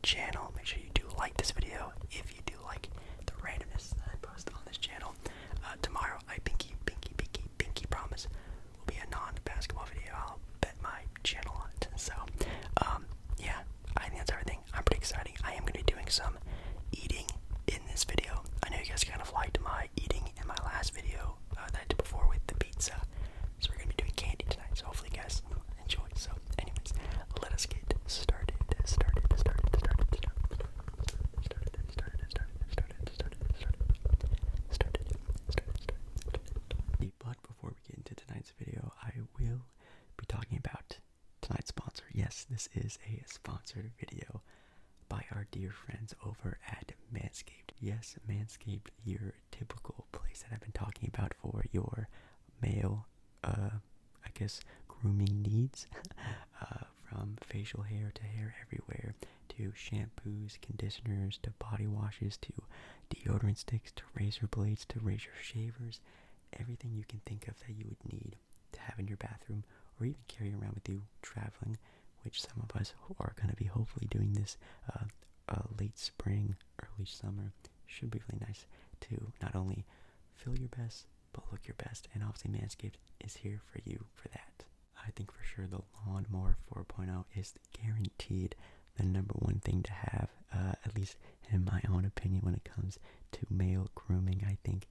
channel. Make sure you do like this video if you do like the randomness that I post on this channel. Tomorrow, I pinky promise, will be a non-basketball video. I'll bet my channel on it. So, yeah, I think that's everything. I'm pretty excited. I am going to be doing some eating in this video. I know you guys kind of liked my eating in my last video that I did before with the pizza. So we're going to be doing candy tonight. So hopefully you guys enjoy. So anyways, let us get started. But before we get into tonight's video, I will be talking about tonight's sponsor. Yes, this is a sponsored video by our dear friends over at Manscaped. Yes, Manscaped, your typical place that I've been talking about for your male, grooming needs. From facial hair to hair everywhere, to shampoos, conditioners, to body washes, to deodorant sticks, to razor blades, to razor shavers. Everything you can think of that you would need to have in your bathroom or even carry around with you traveling, which some of us are going to be hopefully doing this late spring, early summer. Should be really nice to not only feel your best, but look your best. And obviously Manscaped is here for you for that. I think for sure the Lawnmower 4.0 is guaranteed the number one thing to have, at least in my own opinion when it comes to male grooming. I think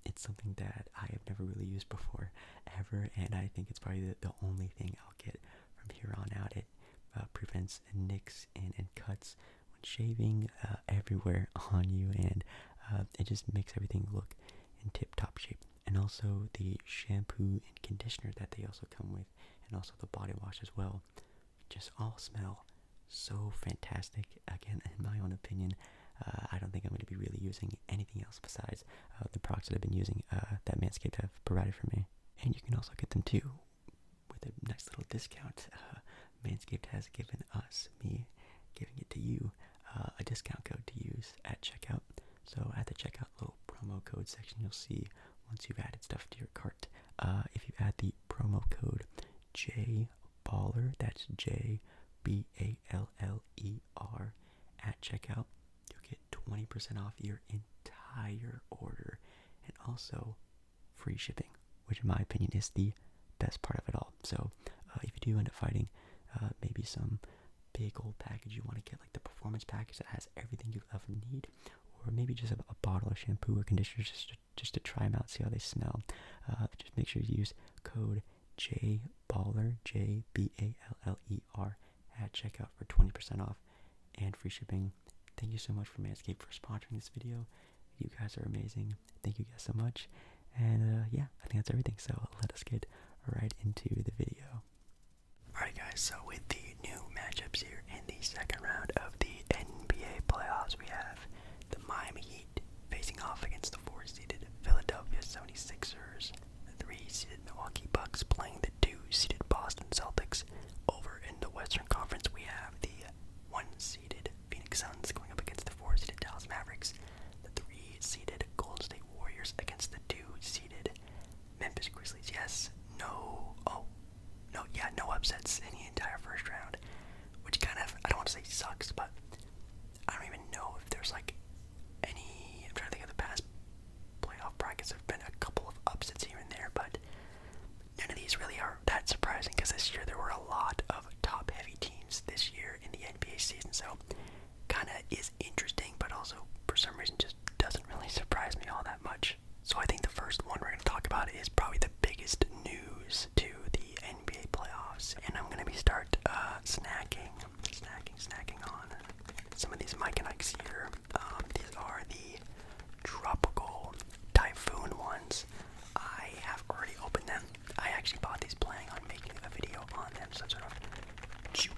it's something that I have never really used before, ever, and I think it's probably the only thing I'll get from here on out. It prevents nicks and cuts when shaving everywhere on you, and it just makes everything look in tip-top shape. And also the shampoo and conditioner that they also come with, and also the body wash as well, just all smell so fantastic. Again, in my own opinion, I don't think I'm going to be really using anything else besides the products that I've been using that Manscaped have provided for me. And you can also get them too with a nice little discount. Manscaped has given me giving it to you, a discount code to use at checkout. So at the checkout little promo code section, you'll see once you've added stuff to your cart, if you add the promo code JBALLER, that's JBALLER at checkout, you'll get 20% off your entire order, and also free shipping, which in my opinion is the best part of it all. So if you do end up finding maybe some big old package you want to get, like the performance package that has everything you ever need, or maybe just a bottle of shampoo or conditioner just to try them out, see how they smell, just make sure you use code JBALLER, JBALLER at checkout for 20% off and free shipping. Thank you so much for Manscaped for sponsoring this video. You guys are amazing. Thank you guys so much. And yeah, I think that's everything. So let us get right into the video. Alright guys, so with the new matchups here in the second round of the NBA playoffs, we have the Miami Heat facing off against the 4-seeded Philadelphia 76ers, the 3-seeded Milwaukee Bucks playing the 2-seeded Boston Celtics. Over in the Western Conference, we have the 1-seeded Phoenix Suns going up against the 4-seeded Dallas Mavericks, the 3-seeded Golden State Warriors against the 2-seeded Memphis Grizzlies. Yes, no upsets in the entire first round, which kind of, I don't want to say sucks, but I don't even know if there's like any, I'm trying to think of the past playoff brackets. There have been a couple of upsets here and there, but none of these really are that surprising, because this year there were a lot of top-heavy teams this year in the NBA season, so kind of is interesting, but also for some reason just doesn't really surprise me all that much. So I think the first one we're going to talk about is probably the biggest news to the NBA playoffs, and I'm going to be snacking on some of these Mike and Ike's here. These are the tropical typhoon ones. I have already opened them. I actually bought these planning on making a video on them, some sort of chewy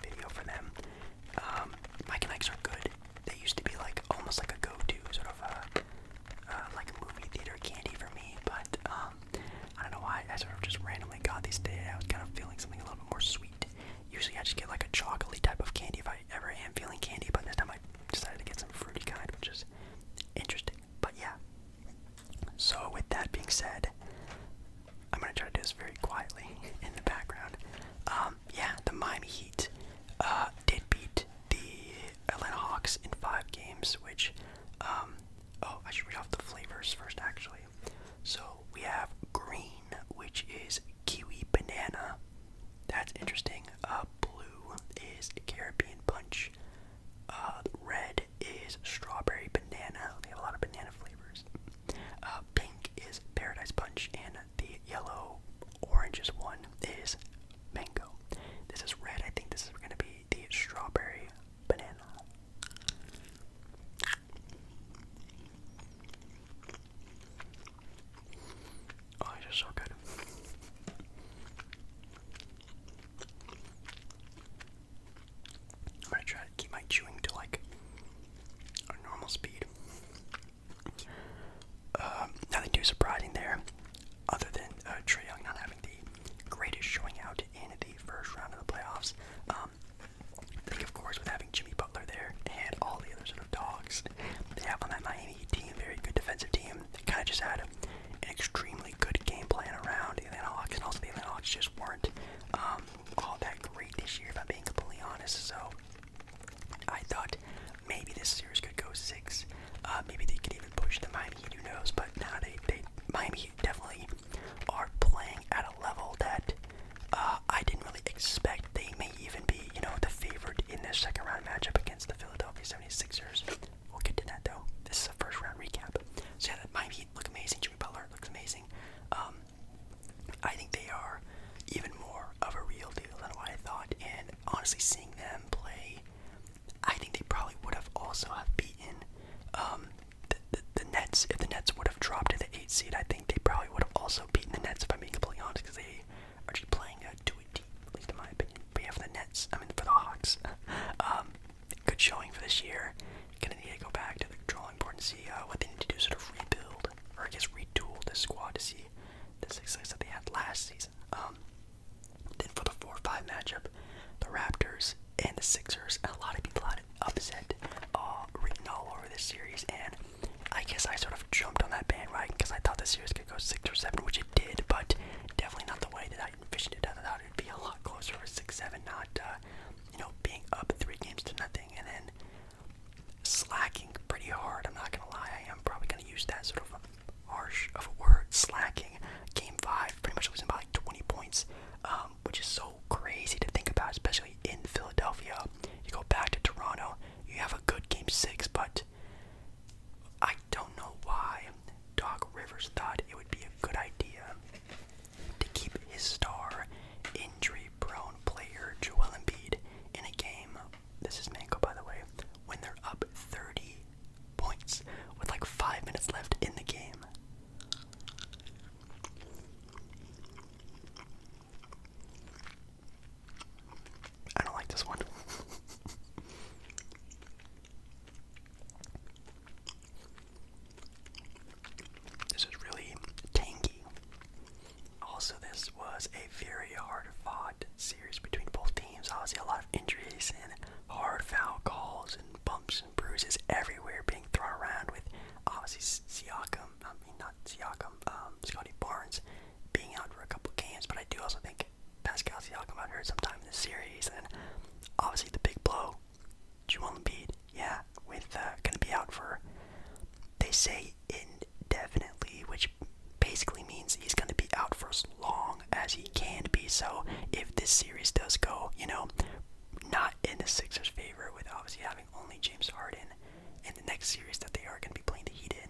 video for them. Mike and Ike's are good. They used to be like almost like a go-to sort of like a movie theater candy for me, but I don't know why I sort of just randomly got these today. I was kind of feeling something a little bit more sweet. Usually I just get like a chocolatey type of candy if I ever am feeling candy, but this time I decided to get some fruity kind, which is interesting. But yeah. So with that being said, I'm gonna try to do this very quietly in the background. Yeah, the Miami Heat honestly, seeing them play, I think they probably would have also have beaten the Nets. If the Nets would have dropped to the 8th seed, I think they probably would have also beaten the Nets, if I'm being completely honest, because they are just playing to a team, at least in my opinion. But yeah, for the Nets, for the Hawks, good showing for this year. Gonna need to go back to the drawing board and see what they need to do, sort of rebuild, or I guess retool the squad to see the success that they had last season. Then for the 4-5 matchup, the Raptors and the Sixers, a lot of people had an upset written all over this series, and I guess I sort of jumped on that bandwagon because I thought the series could go 6 or 7, which it did, but definitely not the way that I envisioned it. I thought it would be a lot closer for 6-7, not being up 3 games to nothing and then slacking pretty hard. I'm not gonna lie, I am probably gonna use that sort of harsh of a word, slacking. Game 5, pretty much losing by like 20 points, which is so crazy to think about, especially in Philadelphia. You go back to Toronto, you have a good Game 6, but I don't know why Doc Rivers thought it would be a good idea to keep his star, injury-prone player Joel Embiid in a game, this is Mango by the way, when they're up 30 points with like 5 minutes left in the game. I don't like this one. This is really tangy. Also, this was a very hard-fought series between both teams. Obviously, a lot of injuries and hard foul calls and bumps and bruises everywhere being thrown around, with obviously Scotty Barnes being out for a couple games, but I do also think Pascal Siakam got hurt sometime in the series, and obviously the big blow, Joel Embiid, gonna be out for, they say, indefinitely, which basically means he's gonna be out for as long as he can be. So if this series does go, not in the Sixers' favor, with obviously having only James Harden in the next series that they are gonna be playing the Heat in,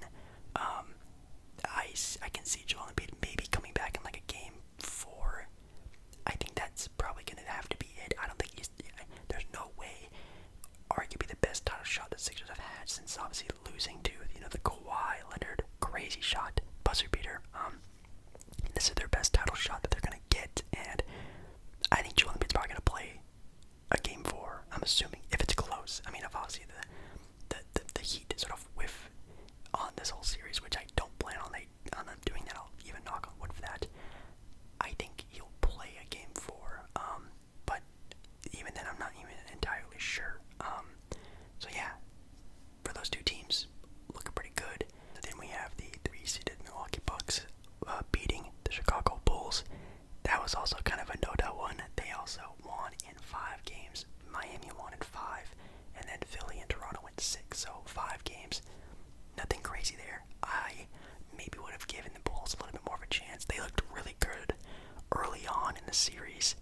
I can see Joel Embiid maybe coming back in like a game 4. I think that's probably gonna have to be it. I don't think there's no way, arguably the best title shot the Sixers have had since obviously losing to, the Kawhi Leonard crazy shot, buzzer beater. This is their best title shot that they're gonna get, and I think Joel Embiid's probably gonna play a game 4. I'm assuming, if it's close. If obviously the Heat sort of whiff on this whole series, which I don't plan on them doing that. I'll even knock on wood for that. I think he'll play a game 4, but even then, I'm not even entirely sure. So yeah, for those 2 teams, looking pretty good. Then we have the 3-seeded Milwaukee Bucks beating the Chicago Bulls. That was also kind of a no-doubt one. They also won in 5 games. Miami won in 5, and then Philly and Toronto went 6. So 5 games, nothing crazy there. I maybe would have given the Bulls a little bit more of a chance. They looked really good early on in the series,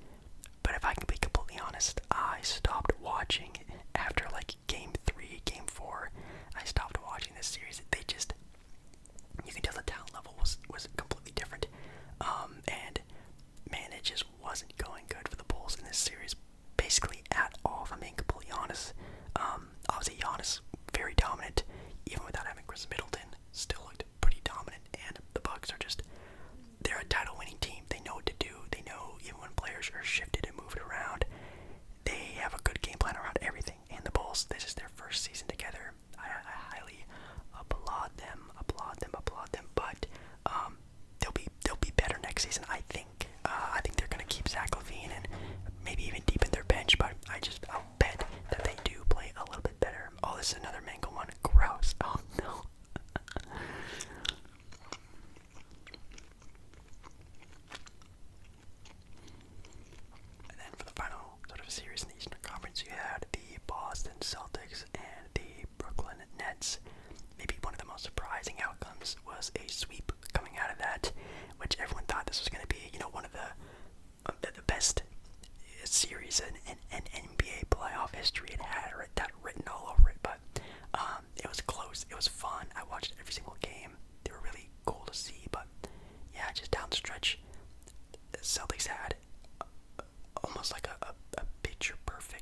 but if I can be completely honest, I stopped watching after like game 3, game 4. I stopped watching this series. You can tell the talent level was completely different, and man, it just wasn't going good for the Bulls in this series, basically at all, if I'm being completely honest. Obviously Giannis, very dominant, even without having Chris Middleton, still looked pretty dominant, and the Bucks they're a title-winning team. They know what to do. They know even when players are shifted and moved around, they have a good game plan around everything. And the Bulls, this is their first season together. I highly applaud them, but they'll be better next season, I think. I think they're gonna keep Zach LaVine and maybe even deepen their bench, but I'll bet that they do play a little bit better. Oh, this is another mango one. Gross. Oh no. And then for the final sort of series in the Eastern Conference, you had the Boston Celtics and the Brooklyn Nets. Maybe one of the most surprising outcomes was a sweep coming out of that, which everyone thought this was going to be, one of the best series in NBA playoff history. It had that written all over it, but it was close. It was fun. I watched every single game. They were really cool to see, but yeah, just down the stretch, the Celtics had almost like a picture-perfect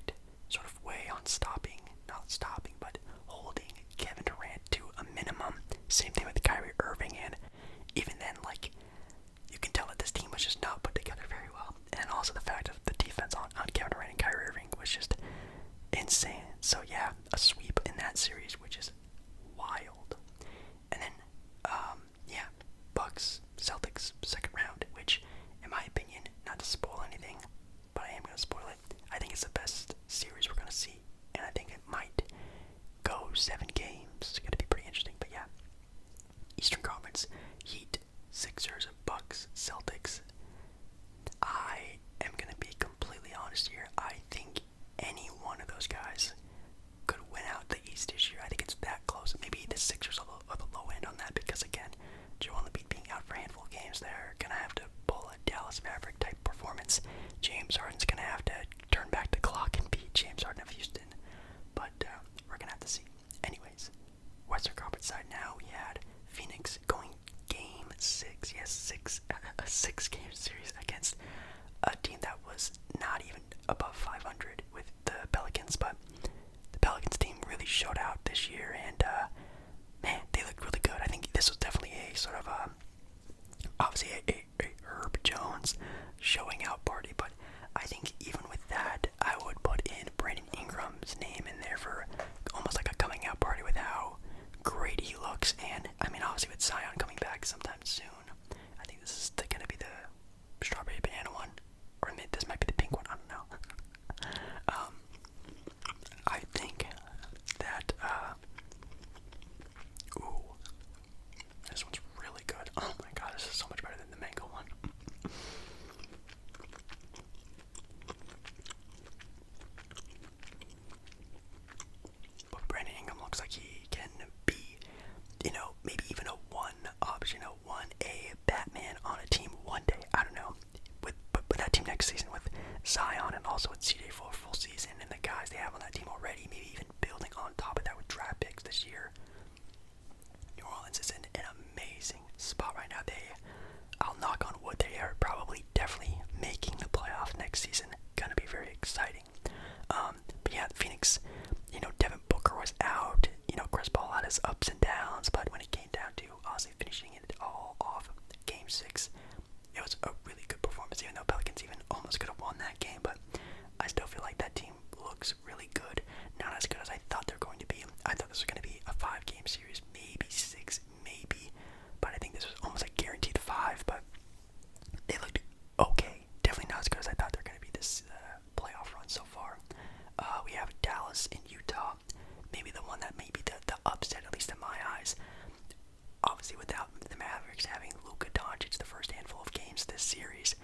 obviously without the Mavericks having Luka Doncic the first handful of games this series,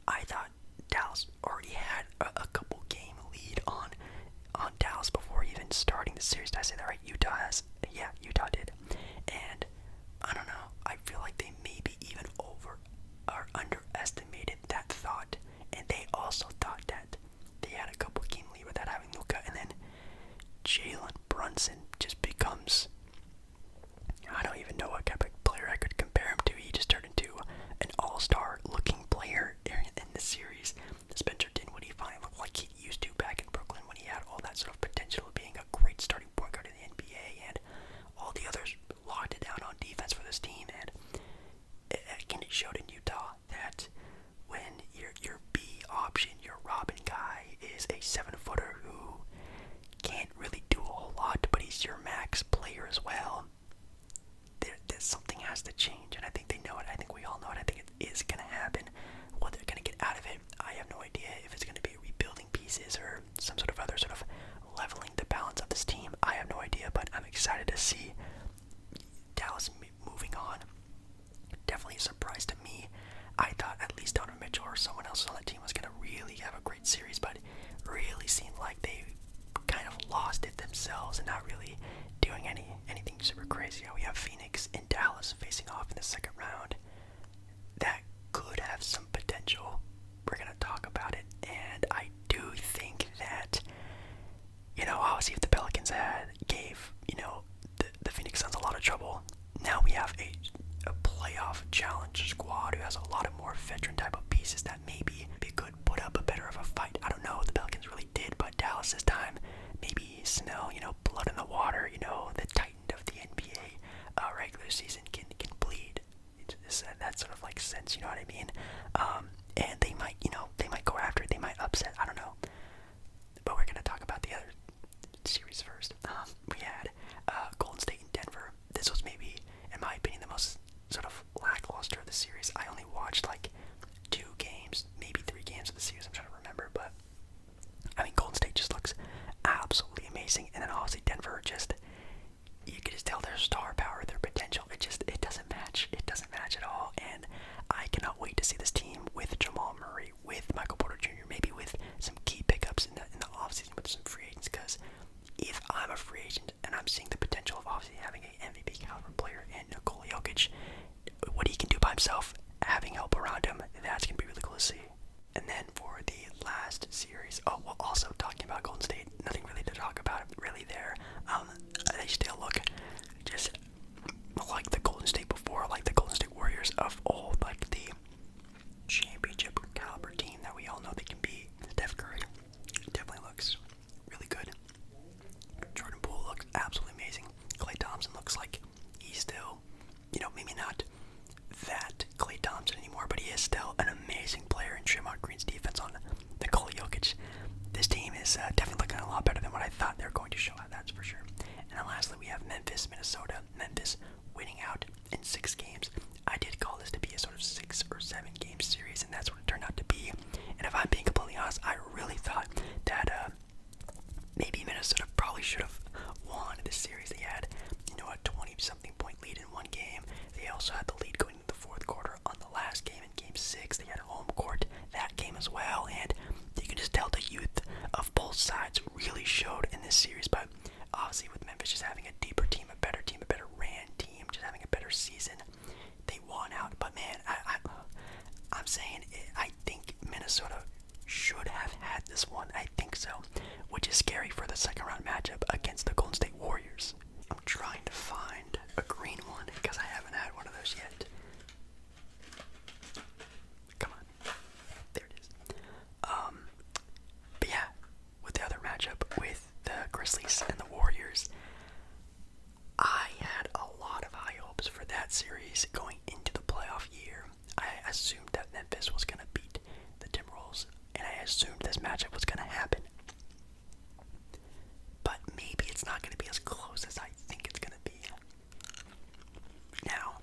I thought Dallas already had a couple game lead on Dallas before even starting the series. Did I say that right? Utah has. Yeah, Utah did. And I don't know. I feel like they maybe even underestimated that thought. And they also thought that they had a couple game lead without having Luka. And then Jalen Brunson just becomes, I don't even know what type of player I could compare him to. He just turned into an all-star looking player in the series. Spencer Dinwiddie finally looked like he used to back in Brooklyn when he had all that sort of potential of being a great starting point guard in the NBA, and all the others locked it down on defense for this team. And again, it showed in Utah that when your B option, your Robin guy, is a 7-footer who can't really do a whole lot, but he's your max player as well, something has to change, and I think they know it. I think we all know it. I think it is going to happen. What they're going to get out of it, I have no idea. If it's going to be rebuilding pieces or some sort of other sort of leveling the balance of this team, I have no idea, but I'm excited to see Dallas moving on. Definitely a surprise to me. I thought at least Donovan Mitchell or someone else on that team was going to really have a great series, but really seemed like they kind of lost it themselves and not really doing anything super crazy. We have Phoenix and Dallas facing off in the second round. That could have some potential. We're going to talk about it, and I do think that, obviously if the Pelicans gave, the Phoenix Suns a lot of trouble, now we have a playoff challenge squad who has a lot of more veteran type of pieces that maybe could put up a better of a fight. I don't know, the Pelicans really did, but Dallas this time maybe smell, blood in the water, the titan of the NBA regular season can bleed. It's that sort of like sense, you know what I mean? And they might go after it, they might upset, I don't know. But we're gonna talk about the other series first. We had Golden State and Denver. This was maybe, in my opinion, the most sort of lackluster of the series. I only watched like 2 games, maybe 3 games of the series, I'm trying to remember, but I mean, Golden State just looks absolutely amazing, and then obviously Denver you can just tell their star power, their potential, it doesn't match at all, and I cannot wait to see this team with Jamal Murray, with Michael Porter Jr., maybe with some key pickups in the offseason with some free agents, because if I'm a free agent and I'm seeing the potential of obviously having an MVP caliber player in Nikola Jokic, what he can do by himself, having help around him, that's going to be really cool to see. And then for the last series, also talking about Golden State, nothing really to talk about really there. They still look just like the Golden State before, like the Golden State Warriors of old, like the championship caliber team that we all know they can be. Steph Curry definitely looks really good. Jordan Poole looks absolutely amazing. Klay Thompson looks like he's still, maybe not that Klay Thompson anymore, but he is still an amazing player in Draymond Green's defense on Nikola Jokic. This team is definitely looking a lot better than what I thought they were going to show out, that's for sure. And then lastly, we have Memphis, Minnesota. Memphis winning out in 6 games. I did call this to be a sort of 6 or 7 game series, and that's what it turned out to be. And if I'm being completely honest, I really thought that maybe Minnesota probably should have won this series. They had, a 20-something point lead in one game. They also had the lead going into the fourth quarter on the last game in Game 6. They had home court that game as well, and you can just tell the youth of both sides really showed in this series. But obviously with Memphis just having a deeper team, a better ran team, just having a better season, they won out. But man, I'm saying I think Minnesota should have had this one. I think so, which is scary for the second round matchup against the Golden State Warriors. I'm trying to find a green one because I haven't had one of those yet. Come on, there it is. But yeah, with the other matchup with the Grizzlies and the Warriors, I had a lot of high hopes for that series going into the playoff year. I assumed that Memphis was going to beat the Timberwolves, and I assumed this matchup was going to happen. But maybe it's not going to be as close as I think it's going to be. Now,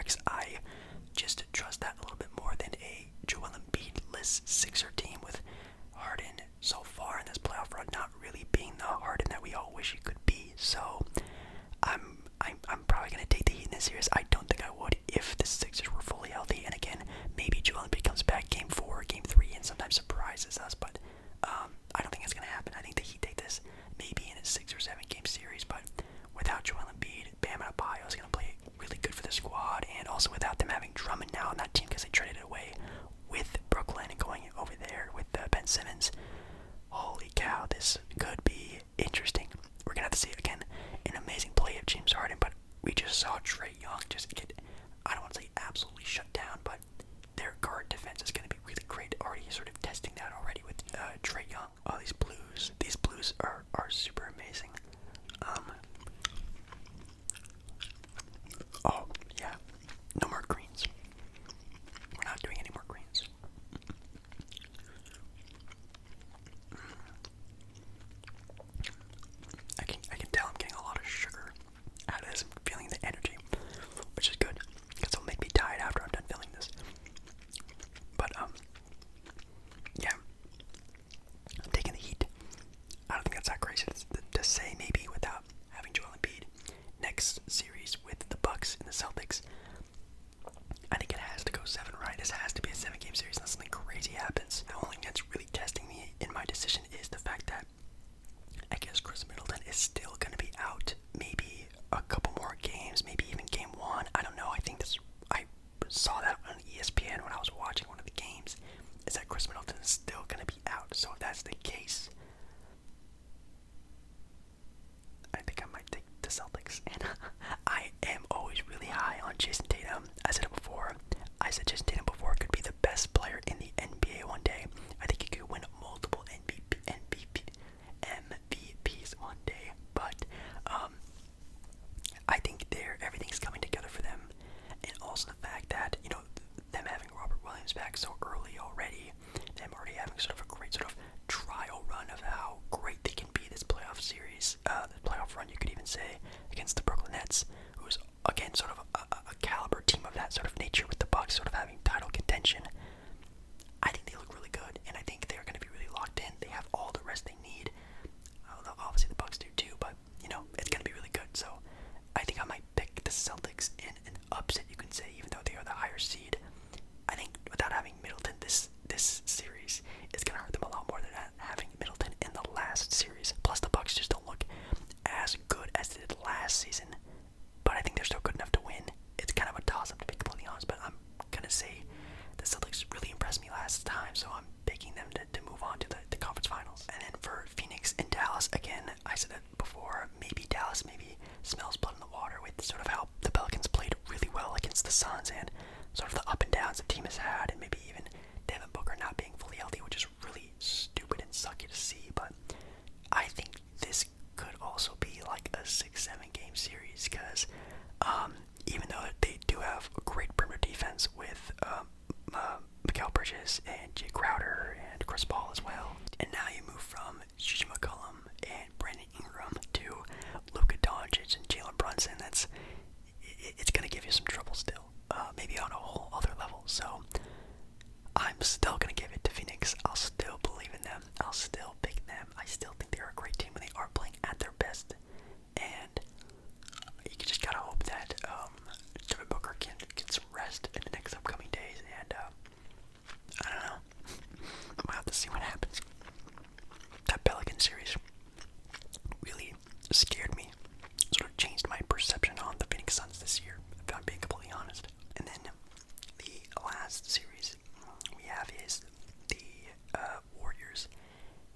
Mavericks. I just trust that a little bit more than a Joel Embiid-less Sixer team with Harden so far in this playoff run not really being the Harden that we all wish he could be. So I'm probably gonna take the Heat in this series. I don't think I would if the Sixers were fully healthy. And again, maybe Joel Embiid comes back game 4, game 3, and sometimes surprises us. But I don't think it's gonna happen. I think the Heat take this maybe in a 6 or 7 game series. But without Joel Embiid, Bam Adebayo is gonna play really good for the squad, and also without them having Drummond now on that team because they traded it away with Brooklyn and going over there with Ben Simmons. Holy cow, this could be interesting. We're gonna have to see again an amazing play of James Harden, but we just saw Trae Young just get, I don't want to say absolutely shut down, but their guard defense is going to be really great. Already sort of testing that already with Trae Young. Oh, these blues are super amazing. Oh yeah, no more greens. We're not doing any more greens. I can tell I'm getting a lot of sugar out of this. I'm feeling the energy, which is good because it'll make me tired after I'm done filming this. But yeah, I'm taking the Heat. I don't think that's that crazy to say. Maybe without having Joel Embiid. Next series with the Bucks and the Celtics, I think it has to go 7, right? This has to be a 7-game series unless something crazy happens. The only thing that's really testing me in my decision is the fact that I guess Chris Middleton is still going to be out. Maybe a couple more games, maybe even game 1. I don't know. I saw that on ESPN when I was watching one of the games, is that Chris Middleton is still going to be out. So if that's the case, I think I might take the Celtics. And I am always really high on Jason Tatum. I said it before. I said Jason Tatum before could be the best player in the NBA one day. I think he could win multiple MVPs one day. But I think everything's coming together for them. And also the fact that, them having Robert Williams back so early already, them already having sort of a great sort of trial run of how great they can be this playoff series, the playoff run you could even say, against the Brooklyn Nets, who's again sort of a caliber team of that sort of nature, with the Bucks sort of having title contention. I think they look really good, and I think they're going to be really locked in. They have all the rest they need. Obviously the Bucks do too, but it's going to be really good. So I think I might pick the Celtics in an upset, you can say, even though they are the higher seed. I think without having Middleton, this series is going to hurt them a lot more than having Middleton in the last series. Plus the Bucks just don't look as good as they did last season, but I think they're still good enough to win. It's kind of a toss-up, to be completely honest, but I'm going to say the Celtics really impressed me last time, so I'm picking them to move on to the conference finals. And then for Phoenix and Dallas, again, I said it before, maybe Dallas smells blood in the water with sort of how the Pelicans played really well against the Suns and sort of the up and downs the team has had, and maybe even Devin Booker not being fully healthy, which is really stupid and sucky to see. But I think this could also be like a 6-7 game series because even though they do have a great perimeter defense with Mikal Bridges and Jay Crowder and Chris Paul as well, and now you move from CJ McCollum and Brandon Ingram to Luka Doncic and Jalen Brunson. It's gonna give you some trouble still, maybe on a whole other level. So I'm still gonna give it to Phoenix. I'll still believe in them. I'll still pick them. I still think they're a great team when they are playing at their best. And you just gotta hope that Devin Booker can get some rest in the next upcoming days. And I don't know. We'll have to see what happens. That Pelican series really scared me. Sort of changed my perception on the Phoenix Suns this year, if I'm being completely honest. And then the last series we have is the Warriors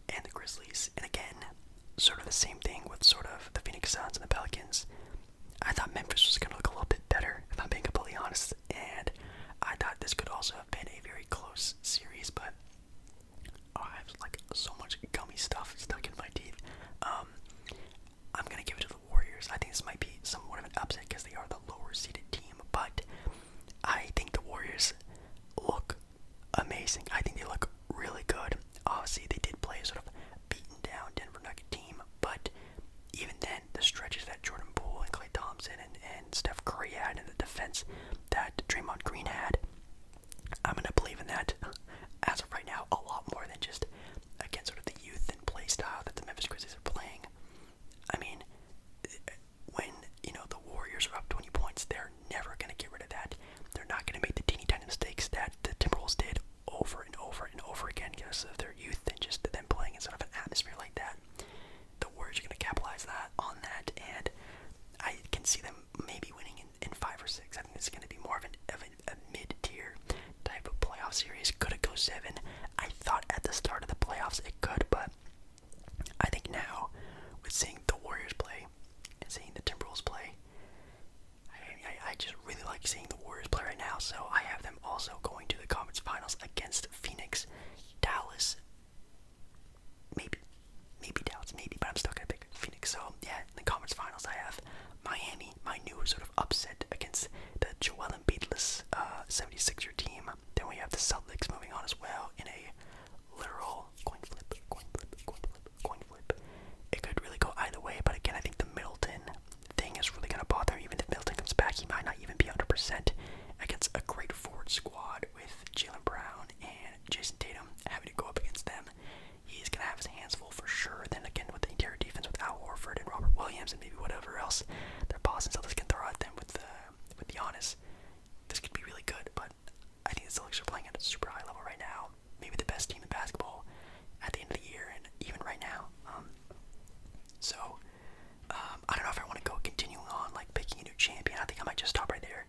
and the Grizzlies. And again, sort of the same thing with sort of the Phoenix Suns and the Pelicans. I thought Memphis was going to look a little bit better, if I'm being completely honest. And I thought this could also have been a very close series, but I have like so much gummy stuff stuck in my teeth. I'm going to give it to the Warriors. I think this might be somewhat of an upset because they are the lower seeded team, but I think the Warriors look amazing. I think they look really good. Obviously, they did play a sort of beaten down Denver Nugget team, but even then, the stretches that Jordan Poole and Klay Thompson and Steph Curry had in the defense, that that Draymond Green had. I'm going to believe in that as of right now a lot more than just, again, sort of the youth and play style that the Memphis Grizzlies are playing. I mean, when, the Warriors are up 20 points, they're never going to get rid of that. They're not going to make the teeny tiny mistakes that the Timberwolves did over and over and over again because of their youth and just them playing in sort of an atmosphere like that. The Warriors are going to capitalize on that, and I can see them maybe winning in 5 or 6. I think it's going to be more of a mid-tier type of playoff series. Could it go 7? I thought at the start of the playoffs it could, but I think now, with seeing the Warriors play and seeing the Timberwolves play, I just really like seeing the Warriors play right now, so I have them also going to the conference finals against Phoenix, Dallas, maybe Dallas, but I'm still going to pick Phoenix. So, yeah, in the conference finals, I have Miami, my new sort of upset against the Joel Embiid-less 76er team. Then we have the Celtics moving on as well in a literal coin flip. It could really go either way, but again, I think the Middleton thing is really going to bother him. Even if Middleton comes back, he might not even be 100% against a great forward squad with Jaylen Brown and Jason Tatum having to go up against them. He's going to have his hands full for sure. Then again, with the interior defense with Al Horford and Robert Williams and maybe whatever else their Boston Celtics can throw at them with Giannis, this could be really good. But I think the Celtics are playing at a super high level right now. Maybe the best team in basketball at the end of the year and even right now. I don't know if I want to go continuing on, like picking a new champion. I think I might just stop right there